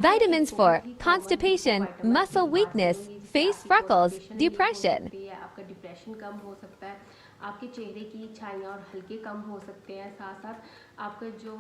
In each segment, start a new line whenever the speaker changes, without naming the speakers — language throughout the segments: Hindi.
Vitamins
बहुत
for
he common
constipation,
vitamin की
muscle
बात
weakness,
करेंगे जिससे
face
आपकी
freckles,
कॉन्स्टिपेशन रिलीव हो
depression.
सकती है, आपका डिप्रेशन कम हो सकता है, आपके चेहरे की छाइयाँ और हल्के कम हो सकते हैं, साथ साथ आपका जो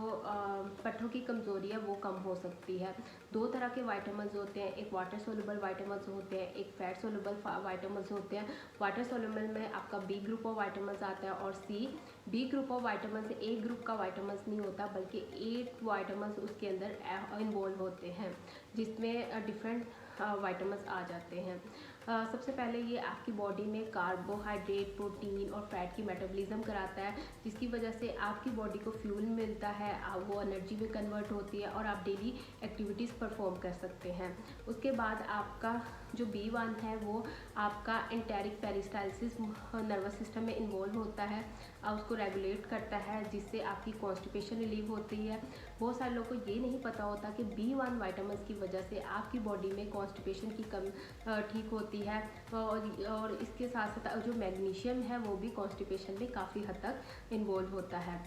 पट्टों की कमज़ोरी है वो कम हो सकती है। दो तरह के वाइटामिन्स होते हैं, एक वाटर सोल्यूबल वाइटामिन्स होते हैं, एक फैट सोल्यूबल वाइटामिन्स होते हैं। वाटर सोल्यूबल में आपका बी ग्रुप ऑफ वाइटामिन्स आता है और C B group of vitamins एक ग्रुप का वाइटामिन्स नहीं होता बल्कि 8 वाइटामिन्स उसके अंदर इन्वॉल्व होते हैं, जिसमें डिफरेंट वाइटामिन्स आ जाते हैं। सबसे पहले ये आपकी बॉडी में कार्बोहाइड्रेट, प्रोटीन और फैट की मेटाबॉलिज्म कराता है, जिसकी वजह से आपकी बॉडी को फ्यूल मिलता है, वो एनर्जी में कन्वर्ट होती है और आप डेली एक्टिविटीज़ परफॉर्म कर सकते हैं। उसके बाद आपका जो B1 है वो आपका एंटेरिक पेरिस्टालसिस नर्वस सिस्टम में इन्वॉल्व होता है, उसको रेगुलेट करता है, जिससे आपकी कॉन्स्टिपेशन रिलीव होती है। बहुत सारे लोगों को ये नहीं पता होता कि B1 वाइटामिन की वजह से आपकी बॉडी में कॉन्स्टिपेशन की कम ठीक होती है, और इसके साथ साथ जो मैग्नीशियम है वो भी कॉन्स्टिपेशन में काफ़ी हद तक इन्वॉल्व होता है।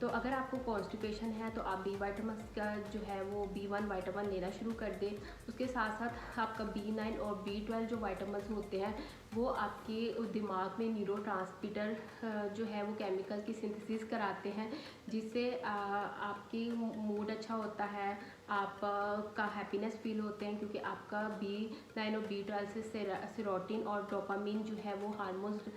तो अगर आपको कॉन्स्टिपेशन है तो आप बी वाइटामिन का जो है वो B1 वाइटामिन लेना शुरू कर दें। उसके साथ साथ आपका B9 और B12 जो वाइटामिन होते हैं वो आपके दिमाग में न्यूरोट्रांसमीटर जो है वो केमिकल की सिंथेसिस कराते हैं, जिससे आपकी मूड अच्छा होता है, आप का हैप्पीनेस फील होते हैं, क्योंकि आपका B9 और B12 से सेरोटोनिन और डोपामिन जो है वो हार्मोन्स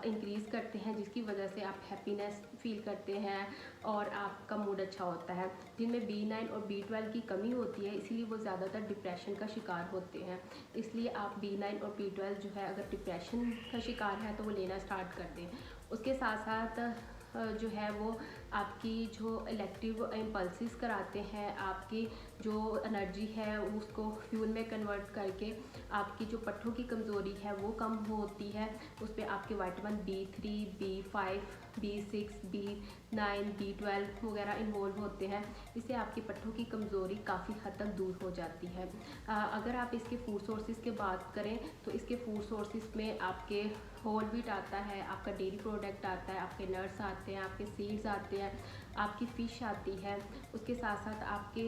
इंक्रीज़ करते हैं, जिसकी वजह से आप हैप्पीनेस फील करते हैं और आपका मूड अच्छा होता है। जिनमें B9 और B12 की कमी होती है इसीलिए वो ज़्यादातर डिप्रेशन का शिकार होते हैं। इसलिए आप B9 और B12 जो है अगर डिप्रेशन का शिकार है तो वो लेना स्टार्ट कर दें। उसके साथ साथ जो है वो आपकी जो इलेक्टिव इम्पल्सिस कराते हैं, आपकी जो एनर्जी है उसको फ्यूल में कन्वर्ट करके आपकी जो पट्टों की कमज़ोरी है वो कम होती है। उस पर आपके vitamin B3, B5, B6, B9, B12 वगैरह इन्वॉल्व होते हैं। इससे आपकी पट्टों की कमज़ोरी काफ़ी हद तक दूर हो जाती है। अगर आप इसके फूड सोर्सेज की बात करें तो इसके फूड सोर्सेज में आपके होल व्हीट आता है, आपका डेयरी प्रोडक्ट आता है, आपके नट्स आते हैं, आपके सीड्स आते हैं, आपकी फ़िश आती है। उसके साथ साथ आपके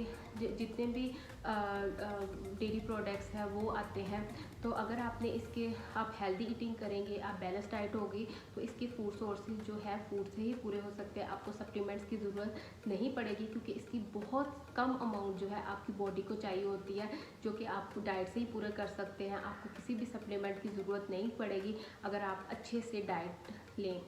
जितने भी डेयरी प्रोडक्ट्स हैं वो आते हैं। तो अगर आपने इसके आप हेल्दी ईटिंग करेंगे, आप बैलेंस डाइट होगी तो इसके फूड सोर्सेज जो है फूड से ही पूरे हो सकते हैं। आपको सप्लीमेंट्स की ज़रूरत नहीं पड़ेगी, क्योंकि इसकी बहुत कम अमाउंट जो है आपकी बॉडी को चाहिए होती है, जो कि आप डाइट से ही पूरा कर सकते हैं। आपको किसी भी सप्लीमेंट की ज़रूरत नहीं पड़ेगी अगर आप अच्छे से डाइट लें।